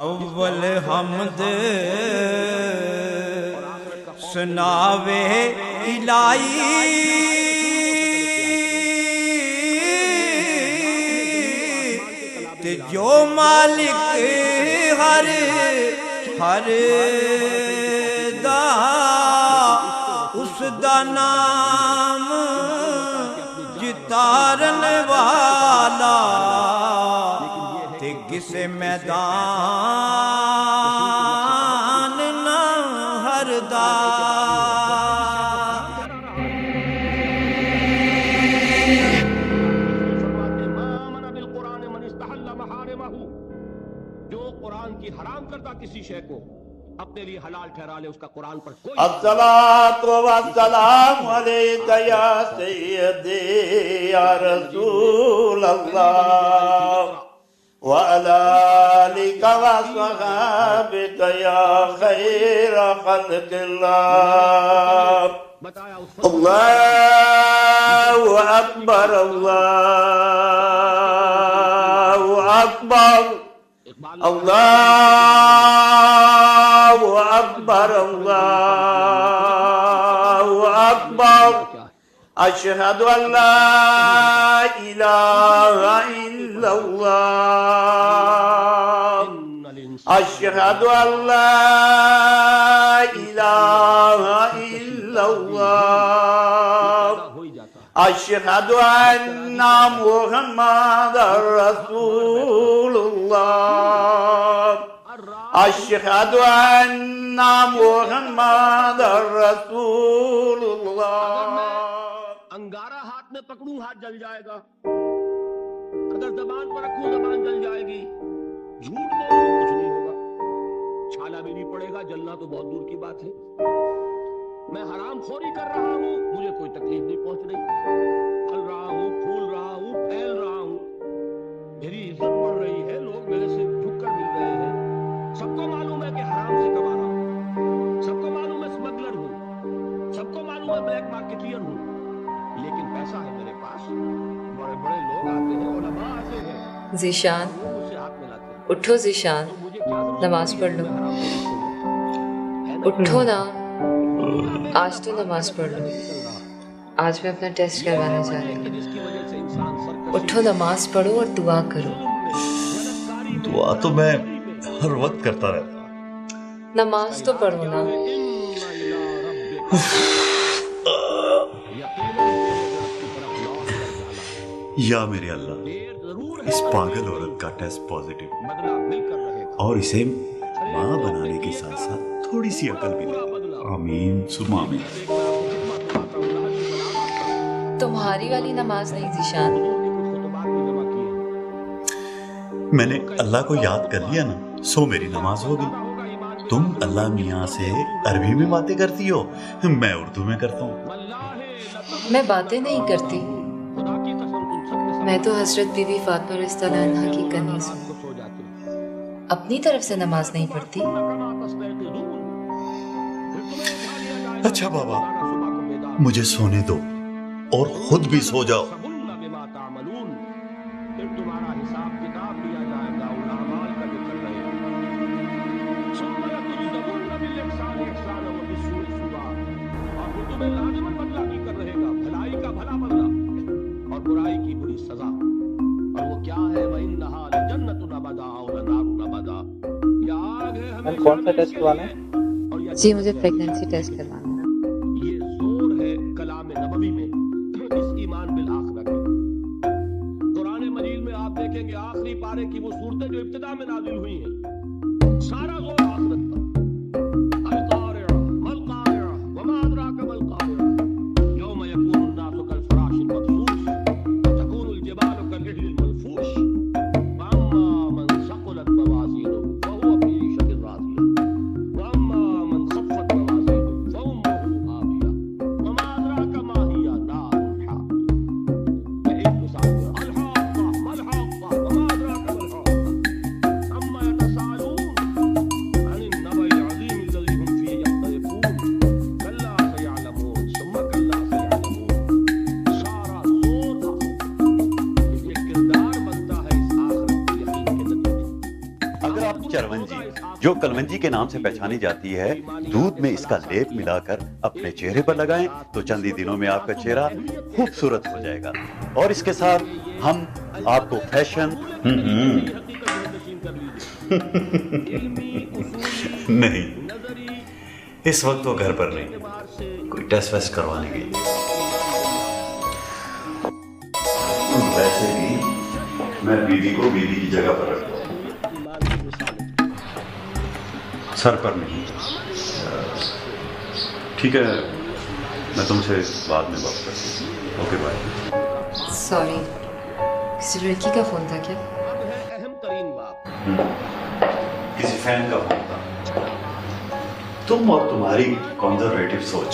اول حمد سناوے الہی تے جو مالک ہر دا اس دا نام جتارن والا تے کسے میدان نہ ہردا جو قرآن کی حرام کردہ کسی شے کو اپنے لیے حلال ٹھہرا لے اس کا قرآن پر کوئی الصلاۃ والسلام علیک یا سیدی یا رسول اللہ وعلی آلک وصحابک یا خیر خلق اللہ اللہ اکبر اللہ اکبر اللہ اکبر اللہ اکبر اشہد ان لا الہ الا اللہ اشہد ان لا الہ الا اللہ اشہد ان محمد رسول اللہ اشہد ان محمد رسول اللہ انگارہ ہاتھ میں پکڑوں ہاتھ جل جائے گا، اگر زبان پر رکھوں زبان جل جائے گی، جھوٹ بولوں کچھ نہیں ہوگا، چھالا بھی نہیں پڑے گا، جلنا تو بہت دور کی بات ہے۔ میں حرام خوری کر رہا ہوں، مجھے کوئی تکلیف نہیں پہنچ رہی، پھل رہا ہوں، پھول رہا ہوں، پھیل رہا ہوں، میری عزت بڑھ رہی ہے، لوگ میرے سے جھک کر مل رہے ہیں، سب کو معلوم ہے کہ حرام سے کما رہا ہوں، سب کو معلوم ہے اسمگلر ہوں، سب کو معلوم ہے بلیک مارکیٹیر ہوں، لیکن پیسہ ہے میرے پاس، بڑے بڑے لوگ آتے ہیں، علماء آتے ہیں، ذیشان مجھ سے ہاتھ ملاتے ہیں، اٹھو ذیشان، مجھے کیا ضرورت نماز پڑھ لو، اٹھو نا، آج تو نماز پڑھ لو، آج میں اپنا ٹیسٹ کروانے جا رہی ہوں، اٹھو نماز پڑھو اور دعا کرو، دعا تو میں ہر وقت کرتا رہتا ہوں۔ نماز تو پڑھو نا۔ یا میرے اللہ، اس پاگل عورت کا ٹیسٹ پازیٹیو اور اسے ماں بنانے کے ساتھ ساتھ تھوڑی سی عقل بھی دے، آمین ثم آمین۔ تمہاری والی نماز نہیں ذیشان، میں نے اللہ کو یاد کر لیا نا، سو میری نماز ہوگی۔ تم اللہ میاں سے عربی میں باتیں کرتی ہو، میں اردو میں کرتا ہوں۔ میں باتیں نہیں کرتی، میں تو حضرت بی بی فاطمہ رضی اللہ عنہا کی کنیز ہوں، اپنی طرف سے نماز نہیں پڑھتی۔ اچھا بابا، مجھے سونے دو اور خود بھی سو جاؤ۔ کون سا ٹیسٹ کروانا ہے؟ جی مجھے پریگننسی ٹیسٹ کروانا ہے۔ یہ زور ہے کلام نبوی میں اس ایمان بالآخرہ کے۔ قرآن مجید میں آپ دیکھیں گے آخری پارے کی وہ صورتیں جو ابتدا میں نازل ہوئی ہیں، سارا زور آخرت پر۔ القارعہ ما القارعہ وما ادراک ما القارعہ یوم یکون الناس کالفراش المبثوث وتکون الجبال کالعہن المنفوش فاما من ثقلت موازینہ فهو فی عیشۃ راضیہ واما من خفت موازینہ فامہ ہاویہ وما ادراک ما ہی نار حامیہ۔ یہ ایک مثال ہے۔ الحاقہ ما الحاقہ وما ادراک ما الحاقہ عما یتساءلون کلونجی جو کلونجی کے نام سے پہچانی جاتی ہے، دودھ میں اس کا لیپ ملا کر اپنے چہرے پر لگائیں تو چند ہی دنوں میں آپ کا چہرہ خوبصورت ہو جائے گا. اور اس کے ساتھ ہم آپ کو فیشن نہیں، اس وقت وہ گھر پر نہیں، کوئی ٹیسٹ ویسٹ کروانے گئی. ویسے بھی میں بیوی کو بیوی کی جگہ پر رکھتا ہوں، سر پر نہیں. ٹھیک ہے، میں تم سے بعد میں بات کرتا ہوں. Okay bye. سوری، کسی لڑکی کا فون تھا کیا؟ اہم ترین بات کسی فین کا فون تھا. تم اور تمہاری کنزرویٹو سوچ.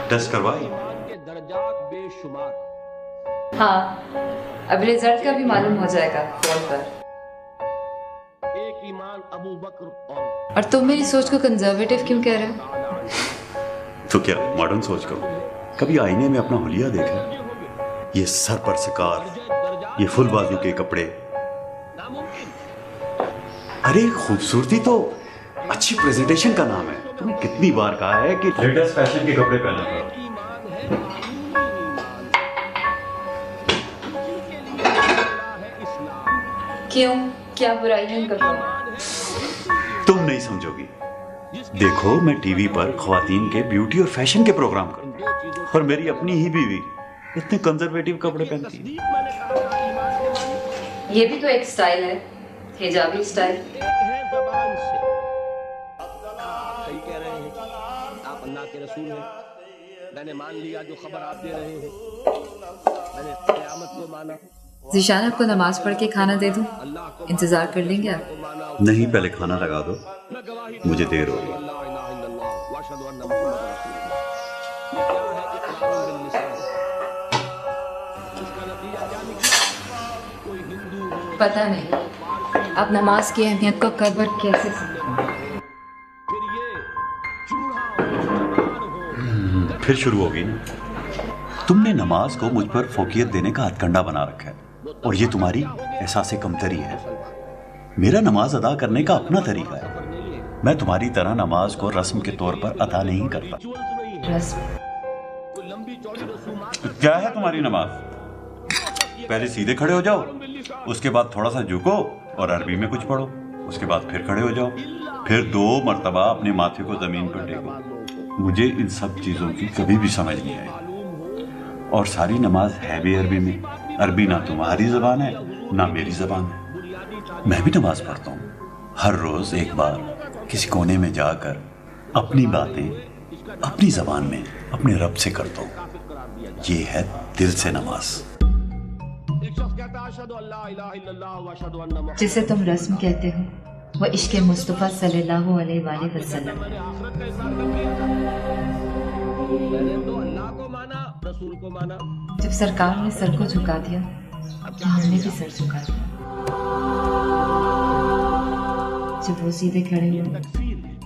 ٹیسٹ کروائی؟ کے درجات بے شمار. ہاں، اب رزلٹ کا بھی معلوم ہو جائے گا فون پر. ایک ایمان ابو بکر اور تم میری سوچ کو کنزرویٹو کیوں کہہ رہے ہو؟ تو کیا ماڈرن سوچ کرو؟ کبھی آئینے میں اپنا حلیہ دیکھا؟ یہ سر پر سکار، یہ فل بازو کے کپڑے. ارے خوبصورتی تو اچھی پریزنٹیشن کا نام ہے. تم نے کتنی بار کہا ہے کہ لیٹسٹ فیشن کے کپڑے پہنا کرو. کیوں؟ کیا برائی ہے ان کپڑوں میں؟ تم نہیں سمجھو گی. دیکھو میں ٹی وی پر خواتین کے بیوٹی اور فیشن کے پروگرام کرتا ہوں، اور میری اپنی ہی بیوی اتنے کنزرویٹو کپڑے پہنتی ہے. یہ بھی تو ایک سٹائل ہے، حجابی سٹائل. زبان سے صحیح کہہ رہے ہیں، آپ اللہ کے رسول ہیں. میں نے مان لیا جو خبر آپ دے رہے ہیں، میں نے قیامت کو مانا. ذیشان آپ کو نماز پڑھ کے کھانا دے دوں؟ انتظار کر لیں گے آپ؟ نہیں، پہلے کھانا لگا دو، مجھے دیر ہو گئی. پتہ نہیں آپ نماز کی اہمیت کو قدر کیسے سمجھیں. پھر شروع ہوگی نا. تم نے نماز کو مجھ پر فوقیت دینے کا ہتھ کنڈا بنا رکھا ہے، اور یہ تمہاری احساس کمتری ہے. میرا نماز ادا کرنے کا اپنا طریقہ ہے. میں تمہاری طرح نماز کو رسم کے طور پر ادا نہیں کرتا. رسم؟ کیا ہے تمہاری نماز؟ پہلے سیدھے کھڑے ہو جاؤ، اس کے بعد تھوڑا سا جھکو اور عربی میں کچھ پڑھو، اس کے بعد پھر کھڑے ہو جاؤ، پھر 2 مرتبہ اپنے ماتھے کو زمین پر ٹیکو. مجھے ان سب چیزوں کی کبھی بھی سمجھ نہیں آئی. اور ساری نماز ہے بھی عربی میں. عربی نہ تمہاری زبان ہے نہ میری زبان ہے. میں بھی نماز پڑھتا ہوں، ہر روز ایک بار کسی کونے میں جا کر اپنی باتیں اپنی زبان میں اپنے رب سے کرتا ہوں. یہ ہے دل سے نماز. جسے تم رسم کہتے ہو وہ عشق مصطفیٰ صلی اللہ علیہ وآلہ وسلم. جب سرکار نے سر کو جھکا دیا تو ہم نے بھی سر جھکا دیا. جب وہ سیدھے کھڑے ہوئے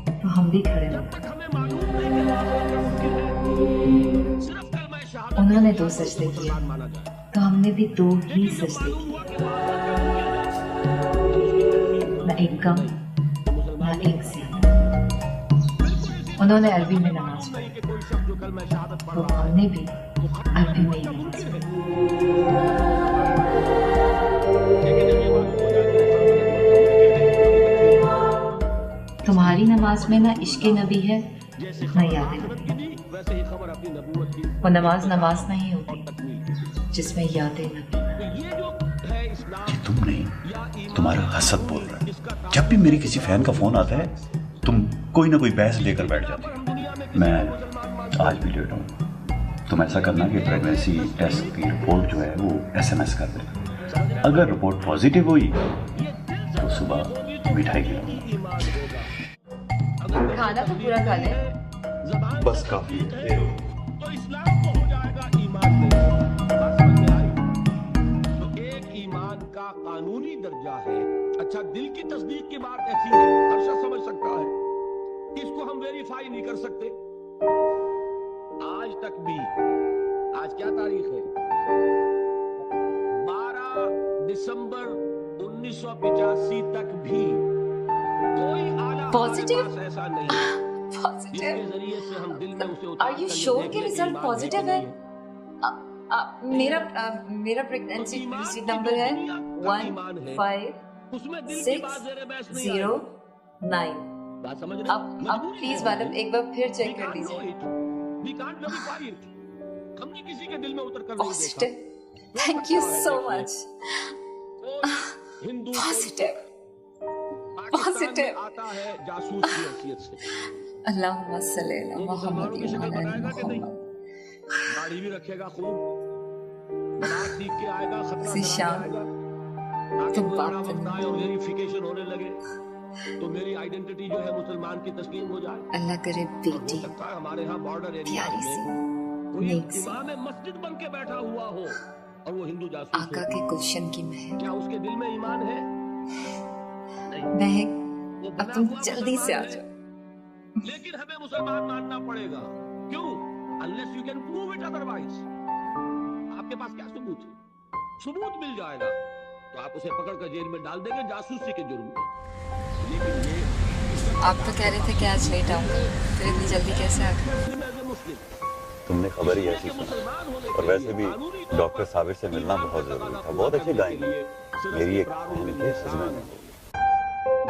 تو ہم بھی کھڑے ہوئے. انہوں نے 2 سجدے کیے تو ہم نے بھی 2 ہی سجدے کیے. نہ ایک کم نہ ایک زیادہ. انہوں نے عربی میں نماز پڑھی تو ہم نے بھی عربی میں ہی نماز پڑھی. تمہاری نماز میں نہ عشق نبی ہے نہ یاد نبی. وہ نماز نہیں ہوتی جس میں یاد نبی. یہ تم نہیں، تمہارا حسد بول رہا ہے. جب بھی میری کسی فین کا فون آتا ہے تم کوئی نہ کوئی بحث لے کر بیٹھ جاتی ہو. میں آج بھی لیٹ ہوں. تم ایسا کرنا کہ پریگنینسی ٹیسٹ کی رپورٹ جو ہے وہ SMS کر دے. اگر رپورٹ پازیٹیو ہوئی تو صبح مٹھائی کھلاؤں گا. کھانا تو پورا کھا لیں. بس کافی ہے. تو اسلام کو ہو جائے گا ایمان نہیں. تو ایک ایمان کا قانونی درجہ ہے. اچھا، دل کی تصدیق کی بات ایسی ہے، ہر شخص سمجھ سکتا ہے، اس کو ہم ویریفائی نہیں کر سکتے. آج تک بھی، آج کیا تاریخ ہے؟ 12 دسمبر 1985 तक भी कोई आला Positive? हमारे पास ऐसा नहीं है पॉजिटिव? जिसके जरिए से हम दिल में उसे उतार Are you कर sure लेने कि की रिजल्ट बात पॉजिटिव नहीं है? की मेरा प्रेगनेंसी रिसीट नंबर है उसमें दिल की बात ज़रा बहस नहीं आएगी। 15609। बात समझ रहे अब प्लीज मैडम एक बार फिर चेक कर लीजिए। हमने किसी के दिल में उतर कर नहीं पॉजिटिव, देखा। Thank you so much. Hindu positive, Pakistan में आता है जासूस की हैसियत से। अल्लाहुम्मा सल्ली अला मुहम्मद मुसलमानों की शक्ल बनाएगा कि नहीं? दाढ़ी भी रखेगा खूब, नमाज सीख के आएगा, खतरा करा के ज़ीशान, आएगा, ताकि तुम कोई बात बड़ा वक्त करना। आए और वेरिफिकेशन होने लगे तो मेरी आइडेंटिटी जो है मुसलमान की तस्लीम हो जाए। अल्लाह करे और हो बेटी सकता है हमारे यहाँ बॉर्डर एरिया प्यारी सी में कोई नेक सी इमाम मस्जिद बन के बैठा हुआ हो और वो हिंदू जासूस आका हो। के गुलशन की महक क्या उसके दिल में ईमान है? नहीं, महक। वो अब बना तुम हुआ जल्दी से आ मुसलमान है। जाओ। लेकिन हमें मुसलमान मानना पड़ेगा। क्यों? Unless you can prove it otherwise। आपके पास क्या सबूत है? सबूत मिल जाएगा तो आप उसे पकड़ कर जेल में डाल देंगे जासूसी के जुर्म में। लेकिन ये आप तो कह रहे थे कि आज लेट आऊंगा, फिर इतनी जल्दी कैसे आ गए? मुस्लिम तुमने खबर ही ऐसी सुना, और वैसे भी डॉक्टर साबिर से मिलना बहुत जरूरी था। बहुत अच्छे गाएंगे। मेरी एक बहन के सजमा में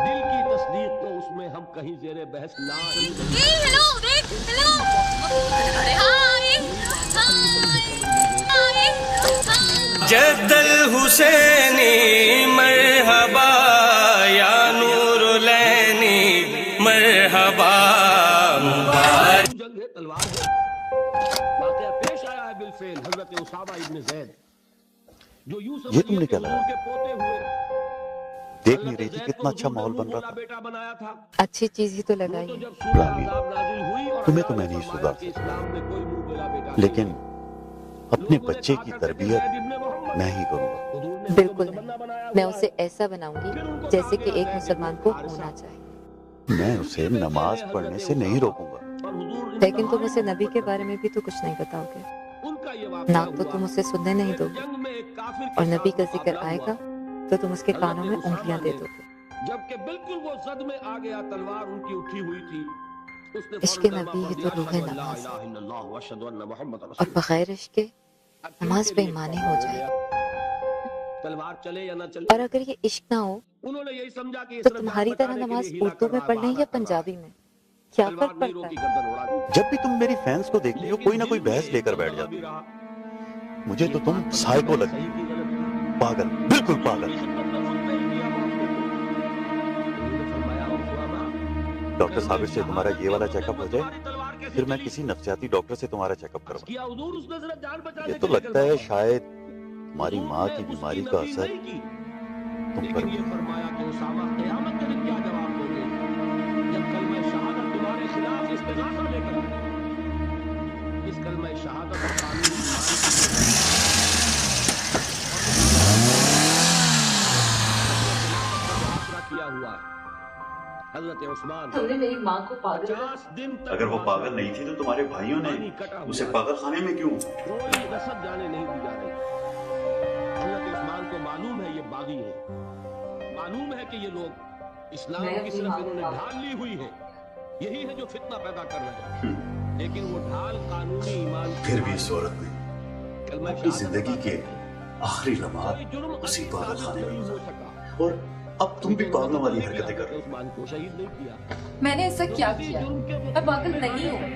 दिल की तस्दीक को उसमें हम कहीं ज़ेरे बहस ना हेलो देख हेलो हाय हाय जद्दल हुसैनी मरहबा या नूर लैनी मरहबा जंग है, तलवार है। वाक़या पेश आया है बिलफेल हजरत उसामा इब्न ज़ैद जो यूं ये तुमने क्या हुजूर के पोते हुए देख नहीं रही थी कितना अच्छा माहौल बन रहा था। बेटा बनाया था। अच्छी चीज ही तो लगाई तो है। जब सूरह अज़ाब नाज़िल हुई और तुम्हें तो अल्लाह मैं ने नहीं फरमाया सुधार कि इस्लाम में कोई मुंह बोला बेटा नहीं लेकिन है। अपने लोग बच्चे कहा की करते थे, तरबियत ज़ैद इब्न मोहम्मद। मैं ही करूंगा। हुजूर ने बिल्कुल तो तमन्ना बनाया मैं हुआ उसे है। ऐसा बनाऊंगी जैसे कि एक मुसलमान को होना चाहिए। मैं उसे नमाज पढ़ने से नहीं रोकूंगा। और हुजूर लेकिन तुम उसे नबी के बारे में भी तो कुछ नहीं बताओगे। उनका ये वाक़या ना तो हुआ। तुम उसे सुनने नहीं दोगे जंग में एक काफिर के और नबी साथ का जिक्र मुकाबला आएगा हुआ। तो तुम उसके कानों में उंगलियां दे दोगे। जबकि बिल्कुल वो जद में आ गया, तलवार उनकी उठी हुई थी। उसने इश्क फौरन नबी है कलमा तो पढ़ रूह दिया, नमाज ला इलाहा इल्लल्लाह व अशहदु अन्ना मुहम्मद और रसूलुल्लाह। बगैर इश्क के अब नमाज इनके लिए बेईमानी फैसला हो जाए। गया। तलवार चले या ना चले, और अगर ये इश्क ना हो उन्होंने यही समझा कि तो तुम्हारी तरह नमाज उर्दू में पढ़ लें या पंजाबी में, क्या फर्क पड़ता है? जब भी तुम मेरी फैंस को देखती हो कोई ना कोई बहस लेकर बैठ जाती हो। मुझे तो तुम साइको लगती हो। पागल, बिल्कुल पागल। डॉक्टर साबिर से तुम्हारा ये वाला चेकअप हो जाए फिर मैं किसी नफ्सियाती डॉक्टर से तुम्हारा चेकअप करवा। ये तो लगता है शायद तुम्हारी माँ की बीमारी का असर तुम पर भी है। फरमाया कि उसामा क़यामत के दिन क्या जवाब दोगे जब कलमा शहादत तुम्हारे खिलाफ इस्तिग़ासा लेकर आए। इस कलमा शहादत और कानूनी किया हुआ है। हज़रत उस्मान तुमने मेरी माँ को पागल 50 दिन तक अगर वो पागल नहीं थी तो तुम्हारे भाइयों ने उसे पागल खाने में क्यों? कोई रसद जाने नहीं दी जा रही। हज़रत उस्मान को मालूम है ये बागी है, मालूम है कि ये लोग इस्लाम मैं की अपनी सिर्फ माँ को इन्होंने पागल- ढाल ली हुई है, यही है जो फितना पैदा कर रहे हैं। लेकिन वो ढाल कानूनी ईमान फिर भी इस औरत ने कलमा अपनी शहादत जिंदगी के आखिरी कोई लम्हात जुर्म उसी अभी पागल साबित खाने में नहीं हो गुजारे। सका। और अब तुम भी पागलों वाली हरकतें कर रहे उस्मान को शहीद नहीं किया। मैंने ऐसा क्या किया? मैं पागल नहीं हूँ। हो।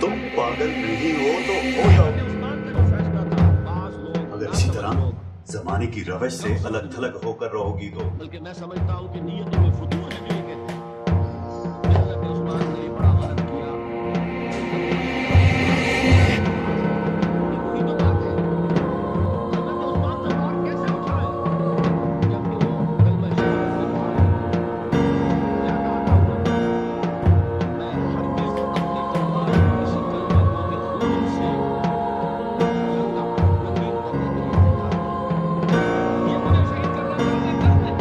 तुम पागल नहीं हो तो हो जाओ। उस्मान का जो फैसला था, बास लोग, अगर इसी नासमझ तरह लोग, जमाने की रवश से अलग थलग होकर रहोगी तो बल्कि मैं समझता हूँ कि नीयतों में फुतूर है जो ये कहते हैं। हज़रत उस्मान ने बड़ा गलत किया। वही तो बात है। हज़रत उस्मान तलवार कैसे उठाए? जबकि वो कलमा शहादत के बाद क्या कहा था उन्होंने? मैं हरगिज़ अपनी तलवार किसी कलमा को के खून से रंगा रंगीन करने के लिए तैयार हूँ। ये मुझे शहीद करना चाहते हैं, करते हैं।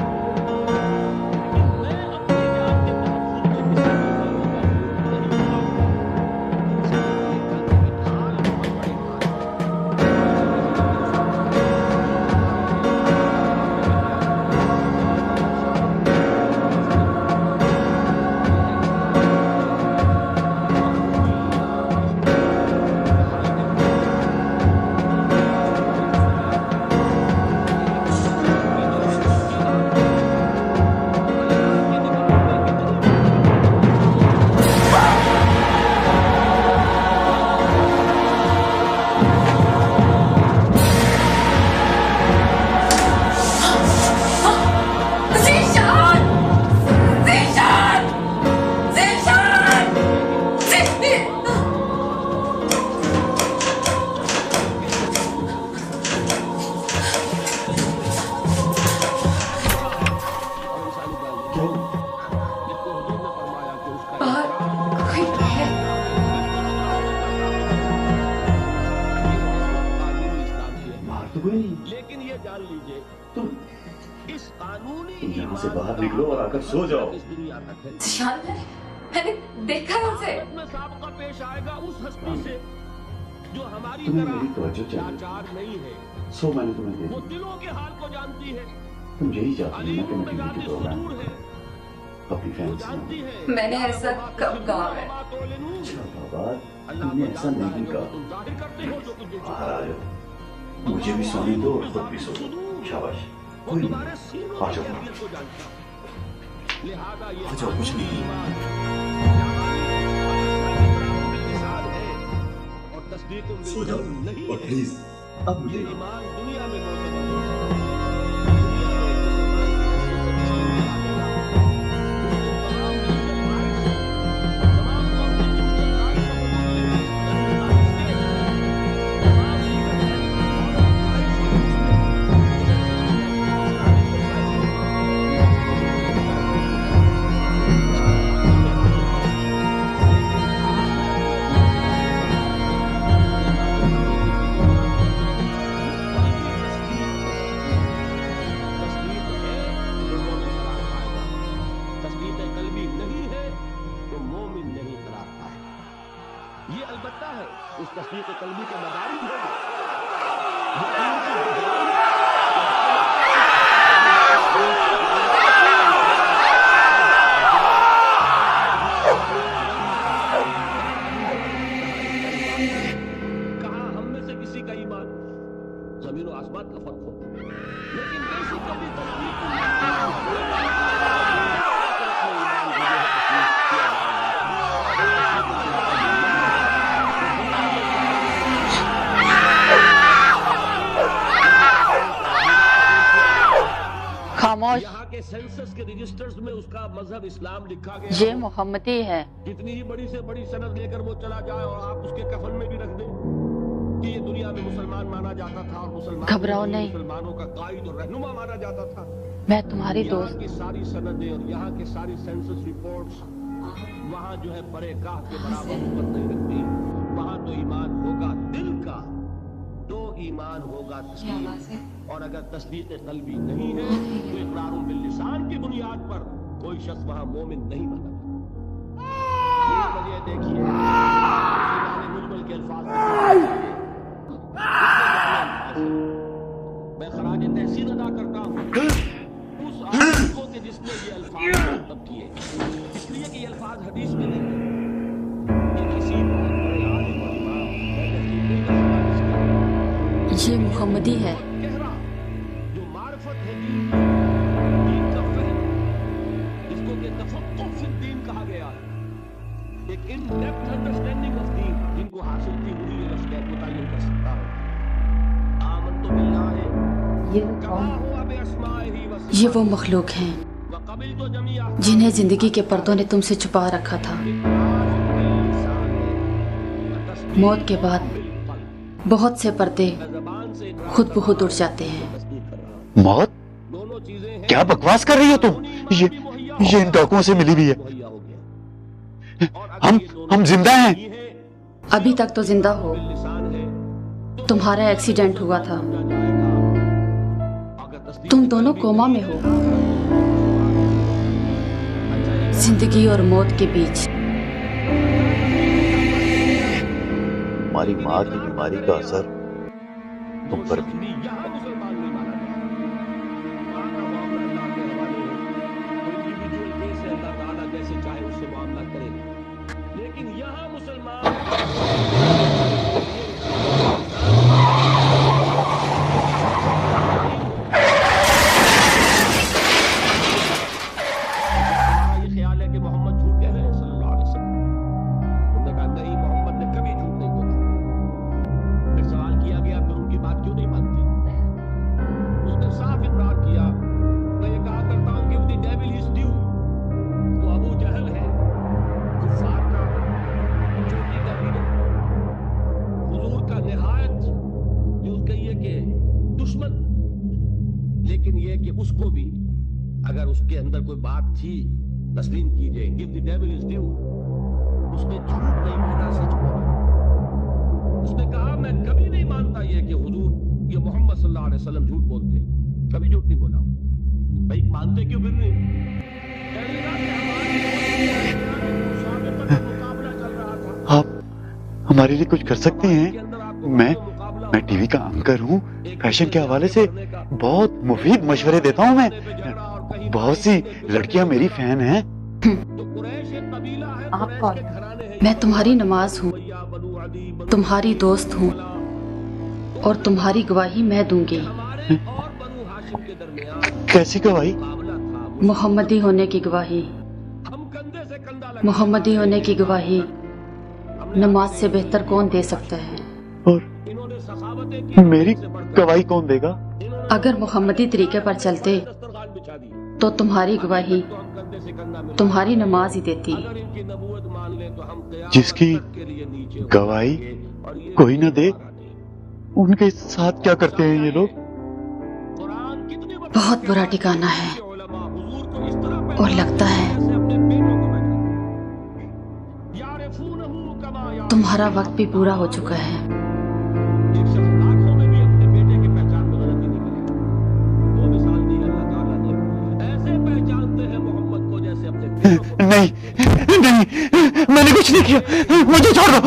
लेकिन मैं जिसको हुजूर ने फरमाया कि उसका बाहर कोई है? बाहर तो कोई नहीं। लेकिन ये जान लीजिए तुम इस कानूनी यहाँ से बाहर निकलो और आकर सो जाओ। इस दुनिया तक है शांत है, मैंने देखा है उसे। आखिरत में साबका पेश आएगा उस हस्ती से जो हमारी तुम्हें तरह मेरी तवज्जो चाहिए। लाचार नहीं है। सो मैंने तुम्हें दे वो दी। दिलों के हाल को जानती है। तुम यही चाहती हो अलीम ना कि मैं में टीवी जाती के प्रोग्राम सुरूर है। अपनी वो फैंस जानती है मैंने ऐसा कब कहा है? बाबा तुमने ऐसा नहीं कहा। तुम जाहिर करते हो जो कुछ दिल बाहर छुपा आ है। जाओ, मुझे भी सोने दो और खुद भी सो दो। शाबाश। वो कोई तुम्हारे नहीं, सीनों आ के जाओ। दिल को जानता है। लिहाजा ये आ जाओ, कुछ नहीं। ईमान है और तस्दीक सो जाओ नहीं और है। प्लीज अब मुझे ये ईमान दुनिया में मोतबर है। ये अलबत्ता है उस तस्दीक कल्बी के मदारिज है कहा हम में से किसी का ईमान जमीन और आसमान का फर्क हो लेकिन वैसी कभी खामोश। यहाँ के सेंसस के रजिस्टर्स में उसका मजहब इस्लाम लिखा गया ये हो। मोहम्मदी है। कितनी ही बड़ी से बड़ी सनद लेकर वो चला जाए और आप उसके कफन में भी रख दें कि ये दुनिया में मुसलमान माना जाता था और घबराओ नहीं। मुसलमानों का कायद और रहनुमा माना जाता था। मैं तुम्हारी यहाँ दोस्त। की सारी सनदें और यहाँ की सारी सेंसस रिपोर्ट्स वहाँ जो है बड़े काह के बराबर ऊपर नहीं रखती। वहाँ तो ईमान होगा दिल का तो ईमान होगा तस्दीक और अगर तस्दीक कल्बी नहीं है तो इकरारुल बिल लिसान की बुनियाद पर कोई शख्स वहाँ मोमिन नहीं बना। ये वजह देखिए ईमान मुजमल के अल्फाज मैं खराज तहसीन अदा करता हूँ उस आदमी को कि जिसने ये अल्फाज मतलब किए इसलिए कि ये अल्फाज हदीस में नहीं है ये किसी बहुत बड़े आलिम और इमाम ये मोहम्मदी है। गहरा जो मार्फत है दीन का फहम जिसको कि तफक्कुह फिल दीन कहा गया है एक इन डेप्थ अंडरस्टैंडिंग ऑफ दीन जिनको हासिल थी वही ये लफ्ज़ मुतय्यन कर सकता है। आमन्तु बिल्लाहि ये कमा हुआ बिअस्माइही व ये वो मखलूक हैं व क़बिलतु जमीअ जिन्हें जिंदगी के पर्दों ने तुमसे छुपा रखा था। मौत के बाद बहुत से पर्दे खुद ब खुद उठ जाते हैं। मौत? क्या बकवास कर रही हो तुम? ये इन डाकुओं से मिली हुई है। हम जिंदा हैं। अभी तक तो जिंदा हो। तुम्हारा एक्सीडेंट हुआ था। तुम दोनों कोमा में हो, जिंदगी और मौत के बीच। हमारी माँ की बीमारी का असर तुम पर भी। लेकिन यहाँ मुसलमान ये ख्याल है कि मोहम्मद झूठ कह रहे हैं सल्लल्लाहु अलैहि वसल्लम। उन्होंने कहा नहीं मोहम्मद ने कभी झूठ नहीं बोला। फिर सवाल किया गया फिर उनकी बात क्यों नहीं मानते? थी तस्लीम कीजिए, give the devil his due. उसने झूठ नहीं बोला, सच बोला। उसने कहा मैं कभी नहीं मानता ये कि हुजूर ये मोहम्मद सल्लल्लाहु अलैहि वसल्लम झूठ बोलते, कभी झूठ नहीं बोला। भाई मानते क्यों फिर नहीं? आप हमारे लिए कुछ कर सकते हैं? मैं टीवी का एंकर हूँ, फैशन के हवाले से बहुत मुफीद मशवरे देता हूँ मैं। बहुत सी लड़कियां मेरी फैन हैं। आप कौन? मैं तुम्हारी नमाज हूँ, तुम्हारी दोस्त हूँ और तुम्हारी गवाही मैं दूंगी। कैसी गवाही? मोहम्मदी होने की गवाही। मोहम्मदी होने की गवाही नमाज से बेहतर कौन दे सकता है? और मेरी गवाही कौन देगा? अगर मोहम्मदी तरीके पर चलते तो तुम्हारी गवाही तुम्हारी नमाज ही देती। जिसकी गवाही कोई न दे, उनके साथ क्या करते हैं ये लोग? बहुत बुरा ठिकाना है और लगता है तुम्हारा वक्त भी पूरा हो चुका है। नहीं नहीं, मैंने कुछ नहीं किया, मुझे छोड़ दो।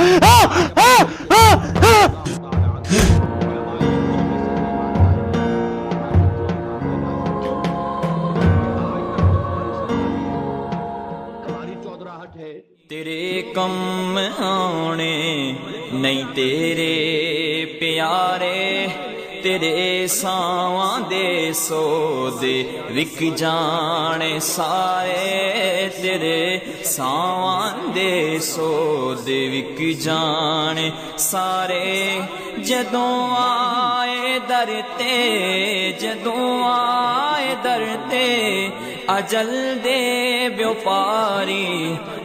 तेरे कम आने नहीं तेरे प्यारे, तेरे सावां दे सौदे विक जाने सारे, तेरे सावां दे सौदे विक जाने सारे। जदों आए दर ते, जदों आए दर ते अजल दे व्यापारी,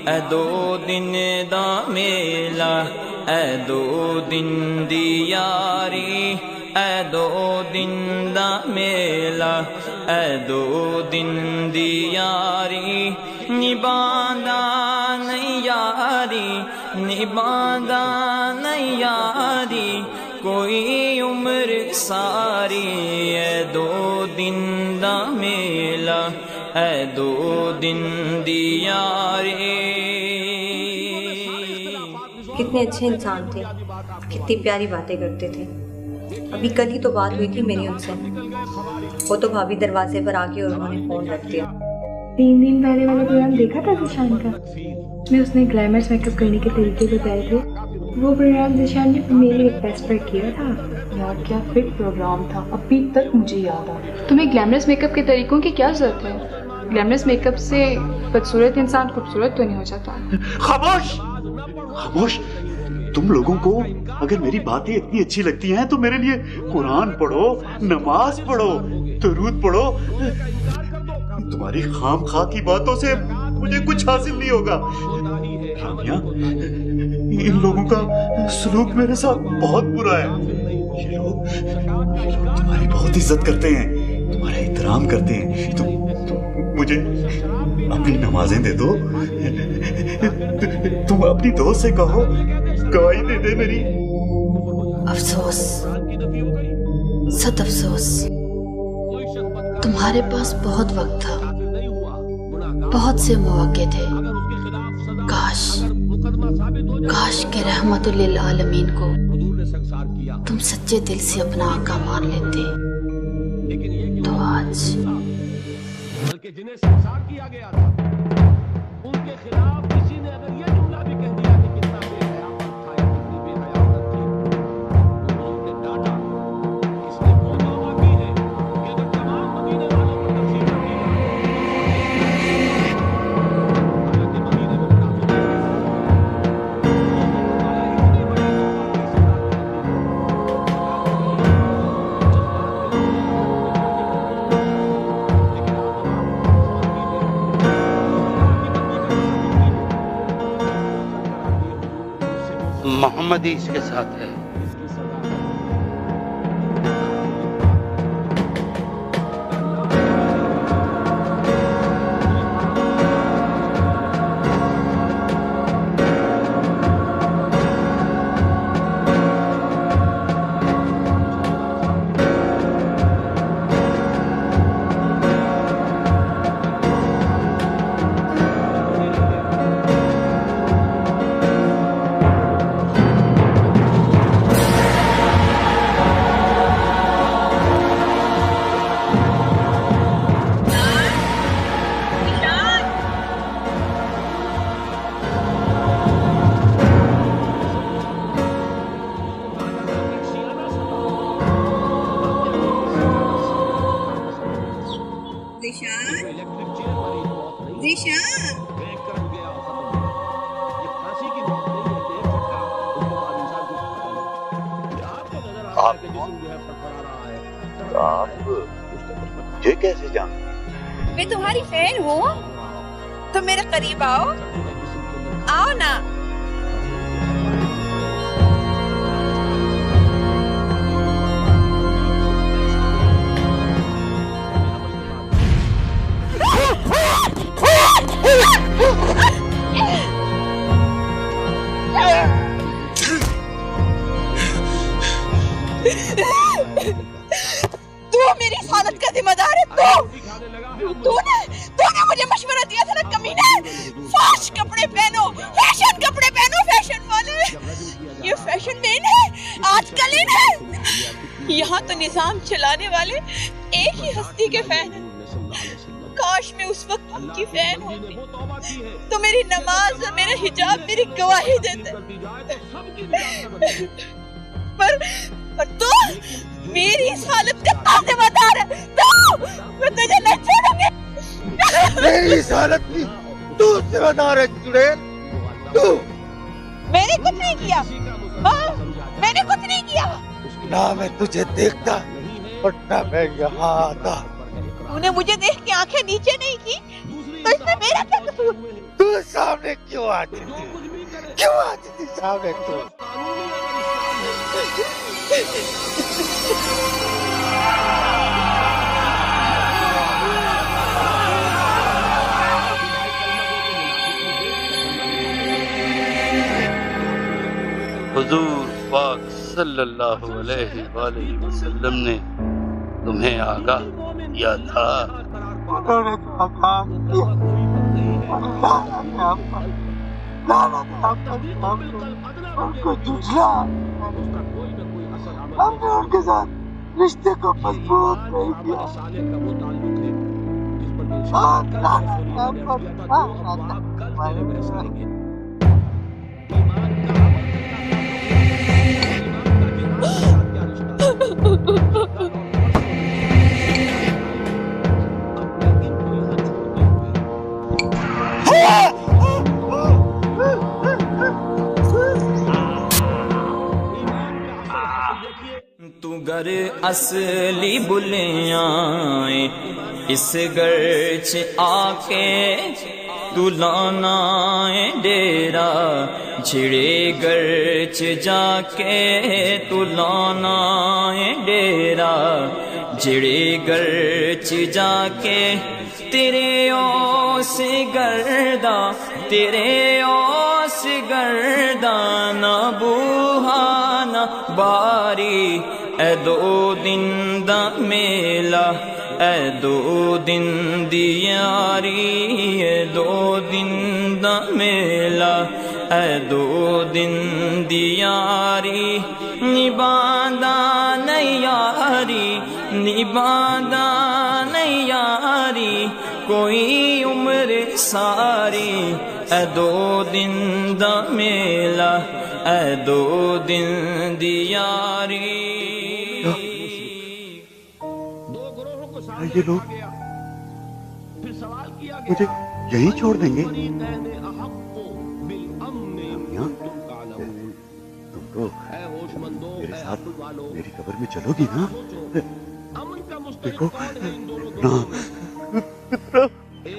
ऐ दो दिन दा मेला, ऐ दो दिन दी यारी, ऐ दो दिन दा मेला, ऐ दो दिन दी यारी। निभांदा नहीं यारी, निभांदा नहीं यारी, कोई उम्र सारी, ऐ दो दिन दा मेला, ऐ दो दिन दी यारी। कितने अच्छे इंसान थे, कितनी प्यारी बातें करते थे। अभी कल ही तो बात हुई थी मेरी उनसे। वो तो भाभी दरवाजे पर आके और उन्होंने फोन रख दिया। 3 दिन पहले वाला प्रोग्राम देखा था जिशान का? मैं उसने ग्लैमरस मेकअप करने के तरीके बताए थे। वो प्रोग्राम जिशान ने मेरे रिक्वेस्ट पर किया था। यार क्या फिट प्रोग्राम था, अभी तक मुझे याद आ। तुम्हें ग्लैमरस मेकअप के तरीकों की क्या जरूरत है? ग्लैमरस मेकअप से बदसूरत इंसान खूबसूरत तो नहीं हो जाता। खामोश खामोश। तुम लोगों को अगर मेरी बातें इतनी अच्छी लगती हैं तो मेरे लिए कुरान पढ़ो, नमाज पढ़ो, दरूद पढ़ो। तुम्हारी खाम खा की बातों से मुझे कुछ हासिल नहीं होगा। रामिया, इन लोगों का सलूक मेरे साथ बहुत बुरा है। ये लोग तुम्हारी बहुत इज्जत करते हैं, तुम्हारा एहतराम करते हैं। तुम मुझे अपनी नमाजें दे दो। तुम अपनी दोस्त से कहो गवाही दे दे मेरी। अफसोस, सद अफसोस, तुम्हारे पास बहुत वक्त था, बहुत से मौके थे। काश के रहमतुल लिल आलमीन को तुम सच्चे दिल से अपना आका मान लेते तो आज। बल्कि जिन्हें संसार किया गया था उनके खिलाफ किसी ने अगर ये जुमला भी कह दिया कि कितना बेहयापन था या कितनी बेहयापन थी, तो उन्होंने डांटा। इसने वो दावा की है कि अगर तमाम मदीने वालों को तफसील करनी है, हालांकि मदीने में मुनाफिक हैं, इतनी बड़ी मोहम्मद ही इसके साथ है। आप ये कैसे जानते? मैं तुम्हारी फैन हूँ, तो मेरे करीब आओ, आओ ना। तू मेरी इस हालत का जिम्मेदार है। तूने मुझे मशवरा दिया था ना कमीने, फाश कपड़े पहनो, फैशन कपड़े पहनो, फैशन वाले। ये फैशन में है, आजकल इन है। यहाँ तो निजाम चलाने वाले एक ही हस्ती के फैन हैं। काश मैं उस वक्त उनकी फैन होती तो मेरी नमाज और मेरा हिजाब मेरी गवाही देते। पर तू मेरी इस हालत का जिम्मेदार है। तू, मैं तुझे नहीं छोड़ूंगी। मेरी इस हालत की तू जिम्मेदार है चुड़ैल। तू। मैंने कुछ नहीं किया। हाँ, मैंने कुछ नहीं किया। ना मैं तुझे देखता और ना मैं यहाँ आता। तूने मुझे देख के आंखें नीचे नहीं की, तो इसमें मेरा क्या कसूर? तू सामने क्यों आती थी? क्यों आती थी सामने तू? हुजूर पाक सल्लल्लाहु अलैहि वसल्लम ने तुम्हें आगाह किया था। हमने उनके साथ रिश्ते को मजबूत नहीं किया। तू गर असली बुलियाए इस गर्च आके तू लाना डेरा छिड़े गर्च जाके तू लाना डेरा छिड़े गर्च जाके तेरे ओस गर्दा तेरे ओस गर्दा ना बूहाना बारी ए दो दिन दा मेला ए दो दिन दी यारी ए दो दिन दा मेला ए दो दिन दी यारी निभांदा नहीं यारी निभांदा नहीं यारी कोई उम्र सारी ए दो दिन दा मेला ए दो दिन दी यारी। ये लोग मुझे यहीं छोड़ देंगे? तुम तो मेरे साथ मेरी कब्र में चलोगी ना? देखो ना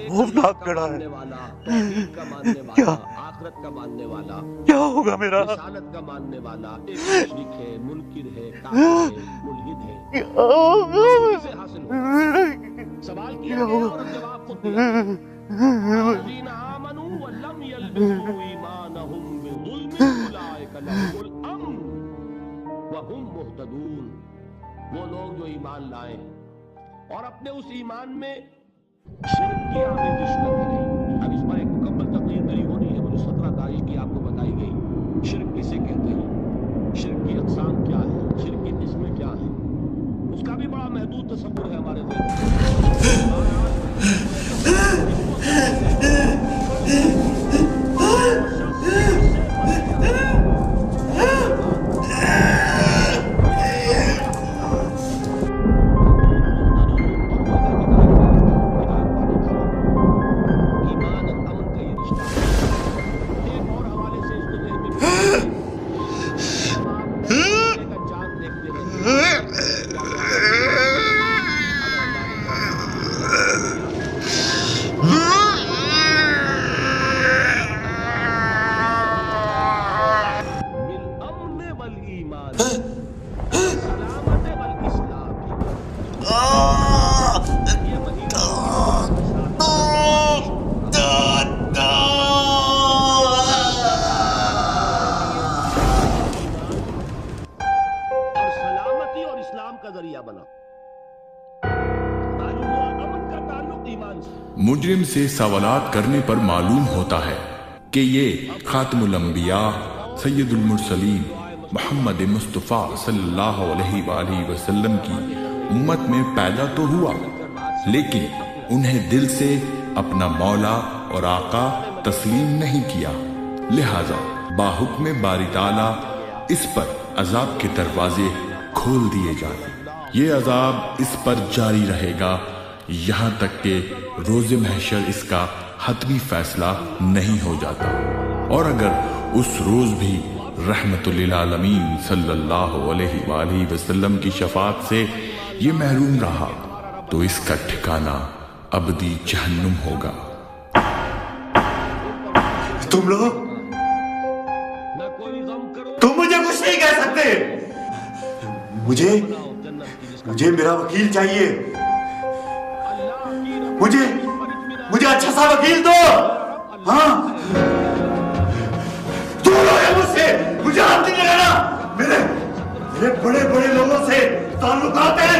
खौफनाक खड़ा है। क्या का मानने वाला, क्या होगा मेरा? रिसालत का मानने वाला, एक मुशरिक है, मुनकिर है, काफिर है, मुल्हिद है। इसे हासिल होगा। सवाल किया गया और जवाब खुद दिया। अल्लज़ीना आमनू व लम यल्बिसू ईमानहुम बिज़ुल्मिन उलाइका लहुमुल अम्न व हुम मुहतदून। वो लोग जो ईमान लाए और अपने उस ईमान में शिर्क की आमेज़िश न करें। अब इस पर एक मुकम्मल तकरीर नहीं होनी है, मुझे 17 तारीख की आपको बताई गई। शिर्क किसे कहते हैं, शिर्क की अक़साम क्या है, शिर्क की किस्में क्या हैं, उसका भी बड़ा महदूद तसव्वुर है हमारे ज़हन मुजरिम से सवालात करने पर मालूम होता है कि ये खातमुल अंबिया सैयदुल मुरसलीन मोहम्मद मुस्तफ़ा सल्लल्लाहु अलैहि वसल्लम की उम्मत में पैदा तो हुआ, लेकिन उन्हें दिल से अपना मौला और आका तस्लीम नहीं किया। लिहाजा बाहुक्म बारी ताला इस पर अजाब के दरवाजे खोल दिए जाते। ये अजाब इस पर जारी रहेगा यहाँ तक कि रोज़े महशर इसका हतमी फैसला नहीं हो जाता। और अगर उस रोज भी रहमतुल लिल आलमीन सल्लल्लाहु अलैहि वसल्लम की शफाअत से ये महरूम रहा तो इसका ठिकाना अबदी जहन्नुम होगा। तुम लोग, तुम मुझे कुछ नहीं कह सकते। मुझे मेरा वकील चाहिए। मुझे अच्छा सा वकील दो। हाँ, दूर हो मुझसे, मुझे हाथ नहीं लगाना। मेरे बड़े बड़े लोगों से ताल्लुकात हैं।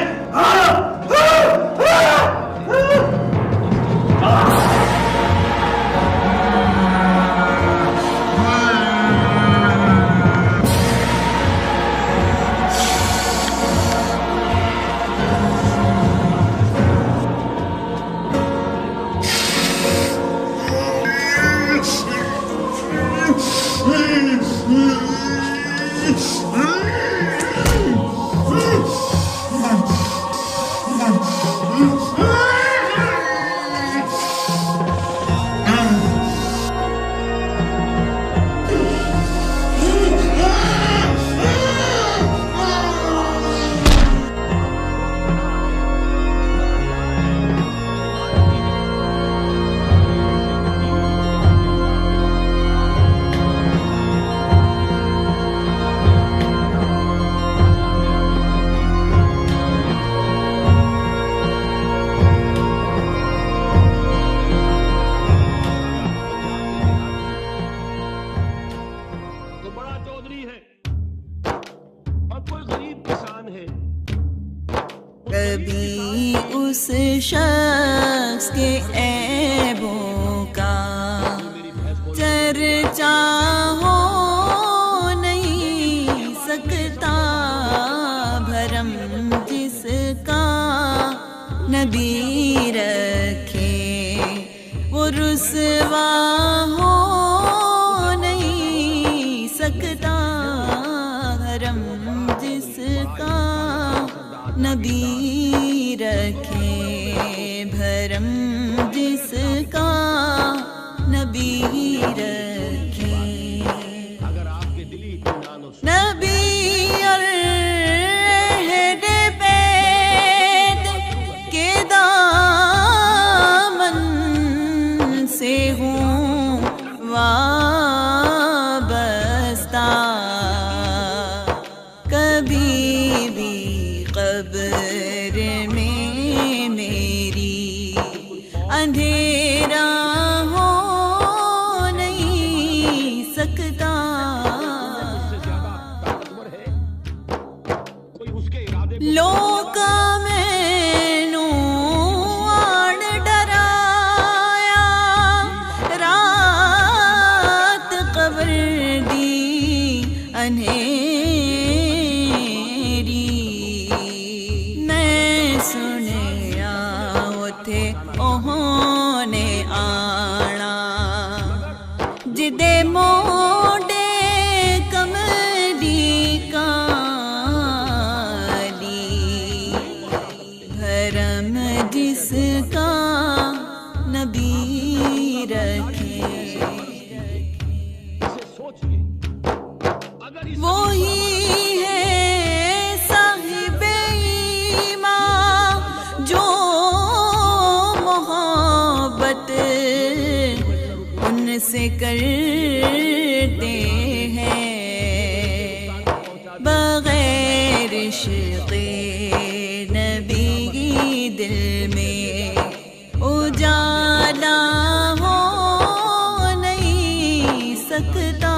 कभी उस शख्स के ऐबों का चर्चा हो नहीं सकता, भरम जिसका नबी रखे वो रुसवा हो नहीं सकता, भरम जिसका नबी रखे, भरम जिसका नबी रखे। नबी और अहले बैत के दामन से हूँ वाबस्ता, कभी भी कब्र में मेरी अंधेरा हो नहीं सकता। लोका मैनू आण डराया, रात कब्र दी अंधेरी, सुनिया उथे ओहोने आना, जिदे मोडे कमली काली, भरम जिसका नबी रखे। वो ही है साहिबे ईमान जो मोहब्बत उनसे करते हैं, बगैर इश्क़े नबी दिल में उजाला हो नहीं सकता,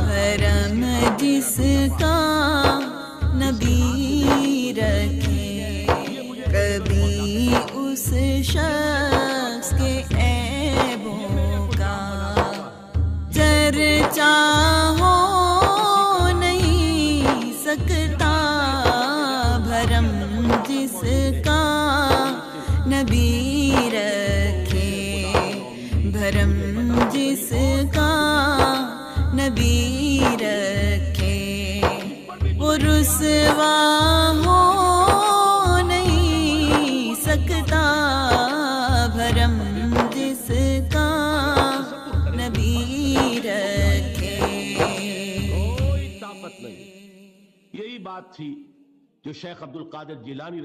भरम जिसका नबी रखे। कभी उस शख्स رکھے بھرم جس کا نبی رکھے وہ رسوا ہو نہیں سکتا بھرم جس کا نبی رکھے. کوئی طاقت نہیں. یہی بات تھی جو شیخ عبد القادر جیلانی